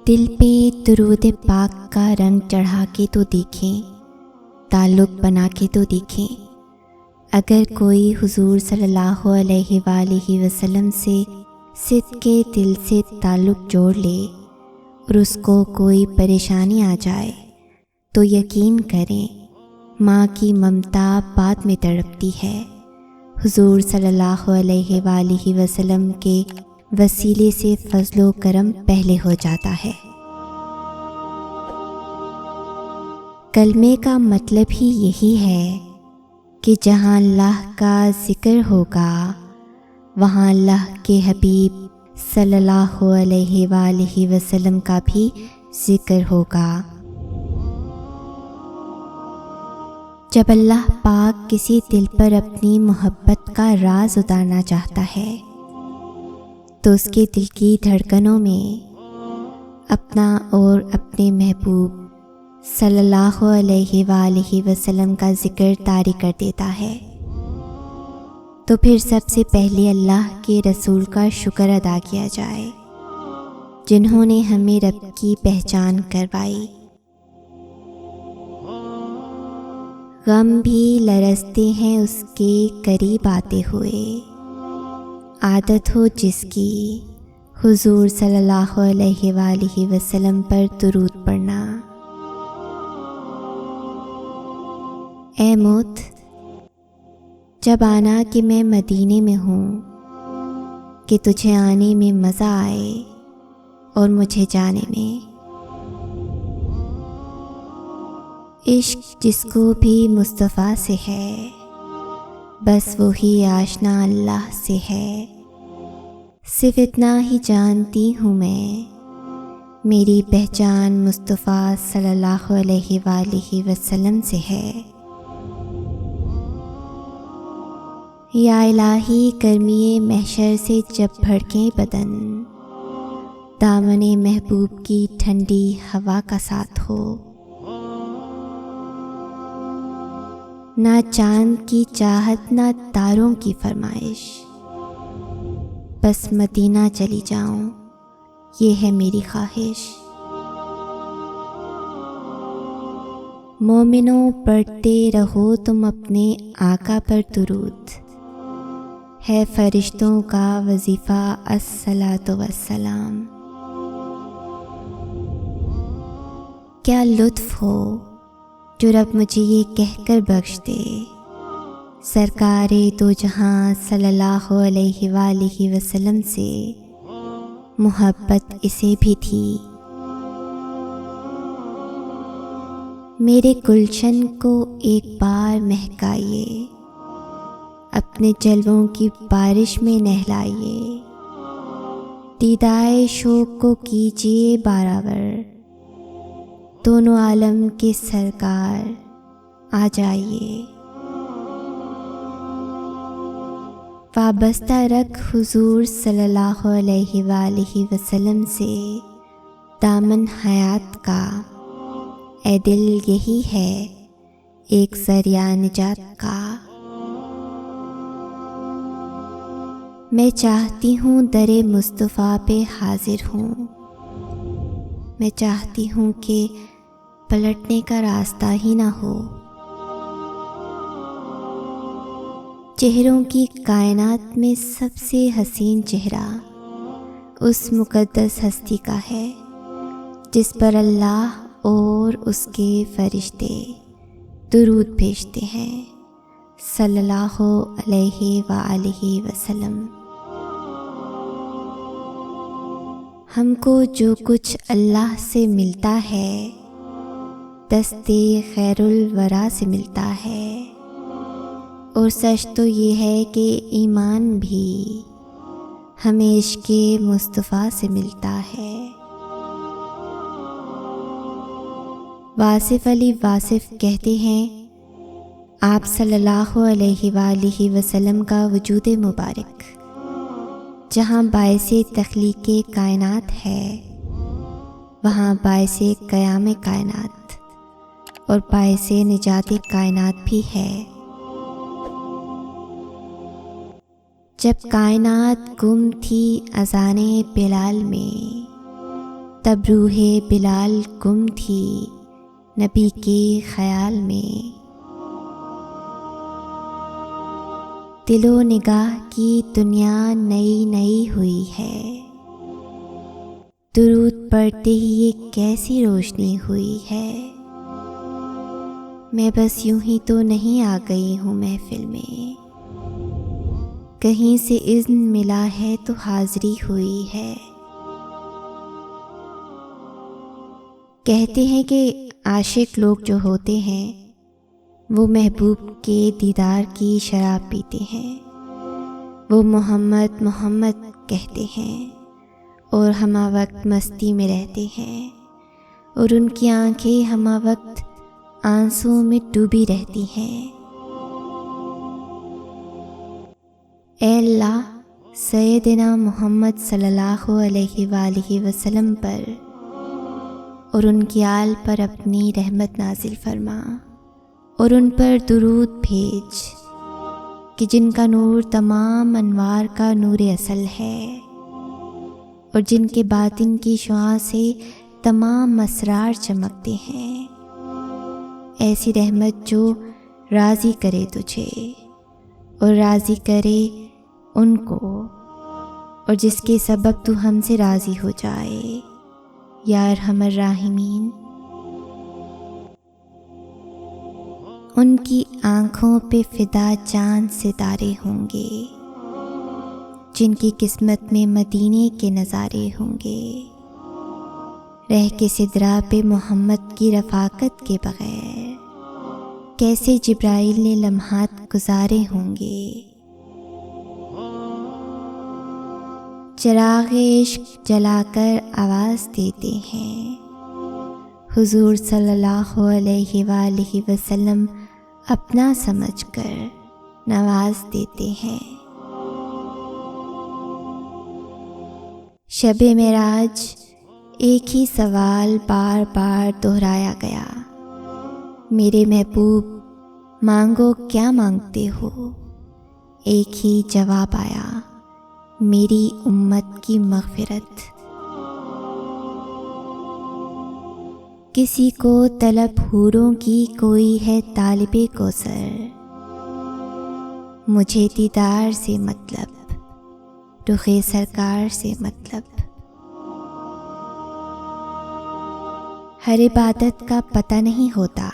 दिल पे दुरूद पाक का रंग चढ़ा के तो देखें, ताल्लुक़ बना के तो देखें। अगर कोई हुजूर सल्लल्लाहु अलैहि वसल्लम से सिद्क़े दिल से ताल्लुक़ जोड़ ले और उसको कोई परेशानी आ जाए तो यकीन करें, माँ की ममता बाद में तड़पती है। हुजूर सल्लल्लाहु अलैहि वसल्लम के वसीले से फज़्लो करम पहले हो जाता है। कलमे का मतलब ही यही है कि जहाँ अल्लाह का ज़िक्र होगा वहाँ अल्लाह के हबीब सल्लल्लाहु अलैहि वसल्लम का भी ज़िक्र होगा। जब अल्लाह पाक किसी दिल पर अपनी मोहब्बत का राज उतारना चाहता है तो उसके दिल की धड़कनों में अपना और अपने महबूब सल्लल्लाहु अलैहि वसल्लम का ज़िक्र तारी कर देता है। तो फिर सबसे पहले अल्लाह के रसूल का शुक्र अदा किया जाए जिन्होंने हमें रब की पहचान करवाई। गम भी लरसते हैं उसके करीब आते हुए, आदत हो जिसकी हुजूर सल्लल्लाहु अलैहि वसल्लम पर दुरूद पढ़ना। ए मौत, जब आना कि मैं मदीने में हूँ कि तुझे आने में मज़ा आए और मुझे जाने में। इश्क जिसको भी मुस्तफ़ा से है बस वही आशना अल्लाह से है। सिर्फ इतना ही जानती हूँ मैं, मेरी पहचान मुस्तफ़ा सल्लल्लाहु अलैहि वसल्लम से है। या इलाही गर्मी महशर से जब भड़के बदन, दामने महबूब की ठंडी हवा का साथ हो। ना चांद की चाहत ना तारों की फरमाइश, बस मदीना चली जाऊं ये है मेरी ख्वाहिश। मोमिनों पढ़ते रहो तुम अपने आका पर दुरूद, है फरिश्तों का वजीफ़ा अस्सलातु वस्सलाम। क्या लुत्फ़ हो जो रब मुझे ये कहकर बख्श दे, सरकारे दो जहां सल्लल्लाहु अलैहि वसल्लम से मोहब्बत इसे भी थी। मेरे गुलशन को एक बार महकाइए, अपने जलवों की बारिश में नहलाइए। दीदाए शौक को कीजिए बारावर, दोनों आलम के सरकार आ जाइए। वाबस्ता रख हुजूर सल्लल्लाहु अलैहि वसल्लम से दामन हयात का, ए दिल यही है एक ज़रिया निजात का। मैं चाहती हूँ दरे मुस्तफ़ा पे हाजिर हूँ, मैं चाहती हूँ कि पलटने का रास्ता ही ना हो। चेहरों की कायनात में सबसे हसीन चेहरा उस मुक़द्दस हस्ती का है जिस पर अल्लाह और उसके फरिश्ते दुरूद भेजते हैं सल्लल्लाहु अलैहि वसल्लम। हमको जो कुछ अल्लाह से मिलता है दस्ते खैरुल वरा से मिलता है, और सच तो ये है कि ईमान भी हमें इश्क़े मुस्तफ़ा से मिलता है। वासिफ़ अली वासिफ़ कहते हैं, आप सल्लल्लाहु अलैहि वसल्लम का वजूद मुबारक जहाँ बाइसे तख्लीक़े कायनात है वहाँ बाइसे क़याम कायनात और बाइसे निजात कायनात भी है। जब कायनात गुम थी अज़ाने बिलाल में, तब रूहे बिलाल गुम थी नबी के ख्याल में। दिलो निगाह की दुनिया नई नई हुई है, दुरूद पढ़ते ही ये कैसी रोशनी हुई है। मैं बस यूं ही तो नहीं आ गई हूँ महफिल में, कहीं से इज़्न मिला है तो हाज़री हुई है। कहते हैं कि आशिक लोग जो होते हैं वो महबूब के दीदार की शराब पीते हैं। वो मोहम्मद मोहम्मद कहते हैं और हमा वक्त मस्ती में रहते हैं, और उनकी आंखें हमा वक्त आंसुओं में डूबी रहती हैं। ऐ अल्लाह, सैयदना मोहम्मद सल्लल्लाहु अलैहि वसल्लम पर और उनकी आल पर अपनी रहमत नाजिल फरमा, और उन पर दुरूद भेज कि जिनका नूर तमाम अनवार का नूर असल है, और जिनके बातिन की शुआ से तमाम असरार चमकते हैं। ऐसी रहमत जो राज़ी करे तुझे और राज़ी करे उनको, और जिसके सबब तू हमसे राज़ी हो जाए या अरहमर राहिमीन। उनकी आँखों पे फ़िदा चाँद सितारे होंगे, जिनकी किस्मत में मदीने के नज़ारे होंगे। रह के सिदरा पे मोहम्मद की रफ़ाकत के बग़ैर कैसे जिब्राइल ने लम्हात गुजारे होंगे। चिराग़ इश्क़ जलाकर आवाज़ देते हैं, हुज़ूर सल्लल्लाहु अलैहि वसल्लम अपना समझकर नवाज देते हैं। शब-ए मेराज एक ही सवाल बार बार दोहराया गया, मेरे महबूब मांगो क्या मांगते हो। एक ही जवाब आया, मेरी उम्मत की मग़फ़िरत। किसी को तलब हूरों की, कोई है तालिबे कौसर। मुझे दीदार से मतलब, रुख़े सरकार से मतलब। हर इबादत का पता नहीं होता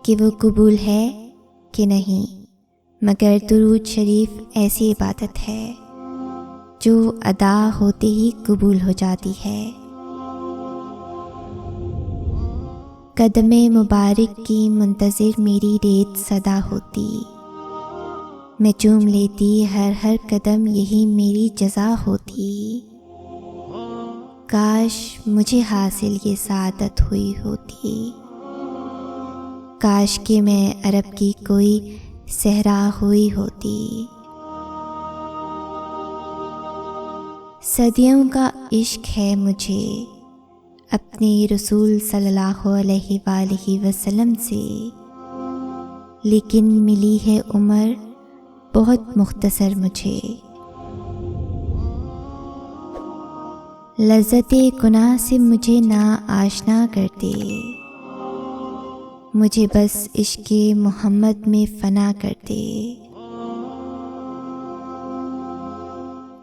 कि वो कबूल है कि नहीं, मगर दुरूद शरीफ ऐसी इबादत है जो अदा होते ही कबूल हो जाती है। कदमे मुबारक की मुंतज़िर मेरी रेत सदा होती, मैं चूम लेती हर हर कदम, यही मेरी जज़ा होती। काश मुझे हासिल ये सादत हुई होती, काश कि मैं अरब की कोई सहरा हुई होती। सदियों का इश्क है मुझे अपने रसूल सल्लल्लाहु अलैहि वसल्लम से, लेकिन मिली है उम्र बहुत मुख्तसर मुझे। लज़्ज़ते गुनाह से मुझे ना आशना कर दे, मुझे बस इश्क़े मोहम्मद में फ़ना कर दे।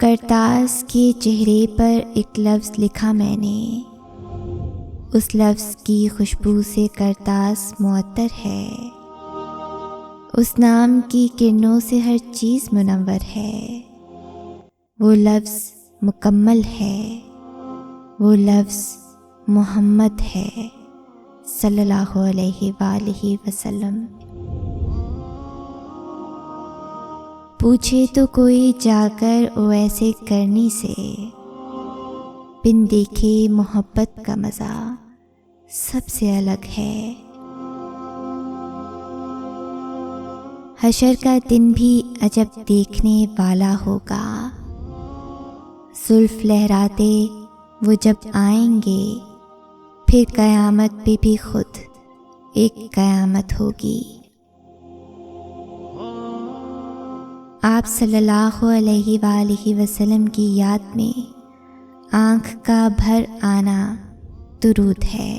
करतास के चेहरे पर एक लफ्ज़ लिखा मैंने, उस लफ्ज़ की खुशबू से करतास मुअत्तर है। उस नाम की किरणों से हर चीज़ मुनव्वर है। वो लफ्ज़ मुकम्मल है, वो लफ्ज़ मोहम्मद है सल्लल्लाहु अलैहि वसल्लम। पूछे तो कोई जाकर वैसे करनी से, बिन देखे मोहब्बत का मज़ा सबसे अलग है। हशर का दिन भी अजब देखने वाला होगा, जुल्फ़ लहराते वो जब आएंगे, फिर क़यामत पे भी खुद एक क़यामत होगी। आप सल्लल्लाहु अलैहि वसल्लम की याद में आँख का भर आना दुरूद है।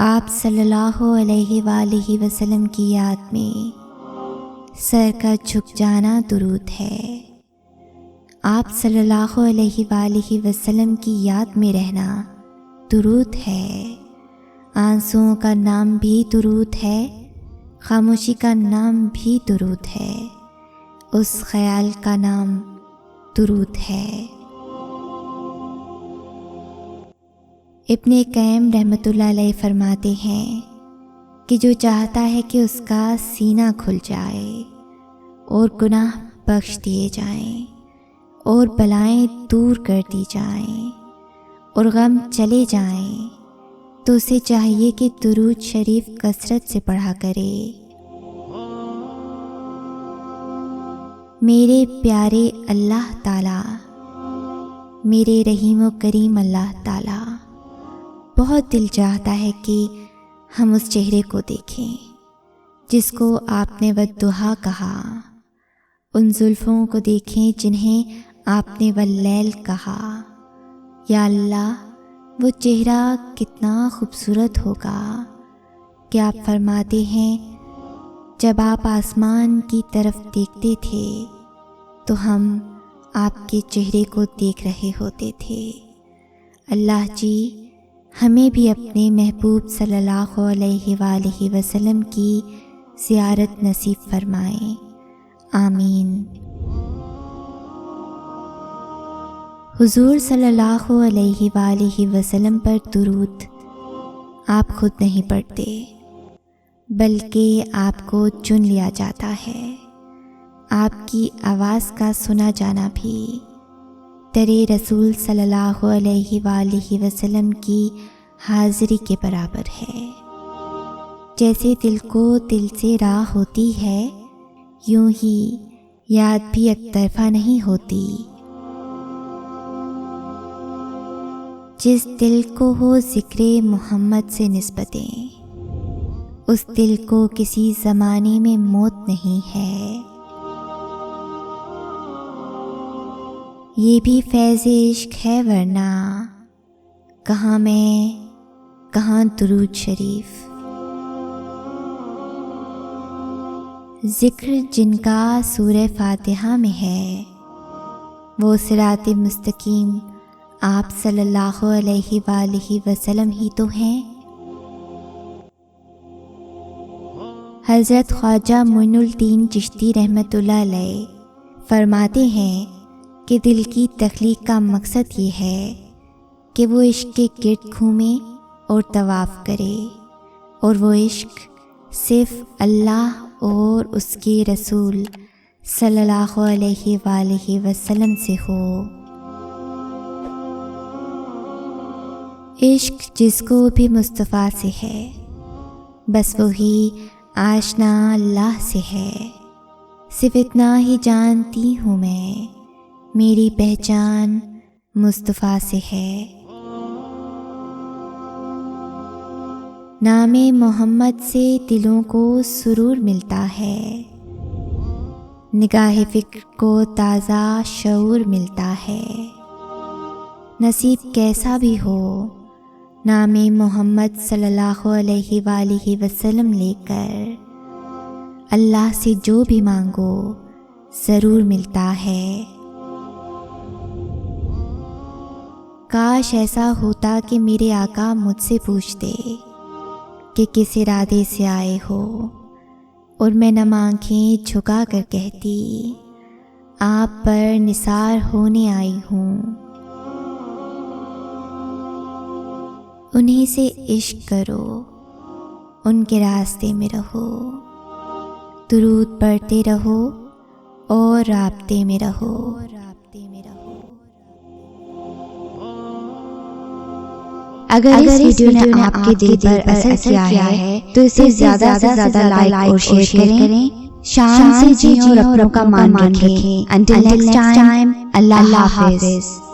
आप सल्लल्लाहु अलैहि वसल्लम की याद में सर का झुक जाना दुरूद है। आप सल्लल्लाहु अलैहि वसल्लम की याद में रहना दुरूद है। आंसुओं का नाम भी दुरूद है, खामोशी का नाम भी दुरूद है, उस ख्याल का नाम दुरूद है। इब्ने क़य्यम रहमतुल्लाह अलैह फरमाते हैं कि जो चाहता है कि उसका सीना खुल जाए और गुनाह बख्श दिए जाएं और बलाएं दूर कर दी जाएं और गम चले जाएं, तो उसे चाहिए कि दुरूद शरीफ कसरत से पढ़ा करे। मेरे प्यारे अल्लाह ताला, मेरे रहीम व करीम अल्लाह ताला, बहुत दिल चाहता है कि हम उस चेहरे को देखें जिसको आपने वद्दुहा कहा, उन जुल्फ़ों को देखें जिन्हें आपने वल्लैल कहा। या अल्लाह, वो चेहरा कितना खूबसूरत होगा कि आप फरमाते हैं जब आप आसमान की तरफ देखते थे तो हम आपके चेहरे को देख रहे होते थे। अल्लाह जी, हमें भी अपने महबूब सल्लल्लाहु अलैहि वसल्लम की ज़ियारत नसीब फरमाएं। आमीन। हुजूर सल्लल्लाहु अलैहि वसल्लम पर दुरूद आप खुद नहीं पढ़ते, बल्कि आपको चुन लिया जाता है। आपकी आवाज़ का सुना जाना भी दरे रसूल सल्लल्लाहु अलैहि वसल्लम की हाज़िरी के बराबर है। जैसे दिल को दिल से राह होती है, यूं ही याद भी एक तरफ़ा नहीं होती। जिस दिल को हो ज़िक्रे मोहम्मद से निस्बतें, उस दिल को किसी ज़माने में मौत नहीं है। ये भी फैज़ इश्क है, वरना कहाँ मैं कहाँ दुरूद शरीफ। ज़िक्र जिनका सूरह फातिहा में है, वो सिरात मुस्तकीम आप सल्लल्लाहु अलैहि वसल्लम ही तो हैं। हज़रत ख्वाजा मोइनुद्दीन चिश्ती रहमतुल्लाह अलैह फरमाते हैं कि दिल की तख्लीक का मकसद ये है कि वो इश्क के गिर्द घूमे और तवाफ़ करे, और वो इश्क सिर्फ़ अल्लाह और उसके रसूल सल्लल्लाहु अलैहि वसल्लम से हो। इश्क जिसको भी मुस्तफ़ा से है, बस वही आशना अल्लाह से है। सिर्फ इतना ही जानती हूँ मैं, मेरी पहचान मुस्तफ़ा से है। नामे मोहम्मद से दिलों को सुरूर मिलता है, निगाह फ़िक्र को ताज़ा शऊर मिलता है। नसीब कैसा भी हो, नामे मोहम्मद सल्लल्लाहु अलैहि वसल्लम लेकर अल्लाह से जो भी मांगो ज़रूर मिलता है। काश ऐसा होता कि मेरे आका मुझसे पूछते कि किस इरादे से आए हो, और मैं नम आँखें झुका कर कहती आप पर निसार होने आई हूँ। उन्हीं से इश्क करो, उनके रास्ते में रहो, दुरूद पढ़ते रहो और राब्ते में रहो। अगर इस वीडियो ने आपके दिल पर असर किया है तो इसे ज़्यादा से ज़्यादा लाइक और शेयर करें। शान से जियो और अपनों का मान रखें। Until next time, अल्लाह हाफ़िज़।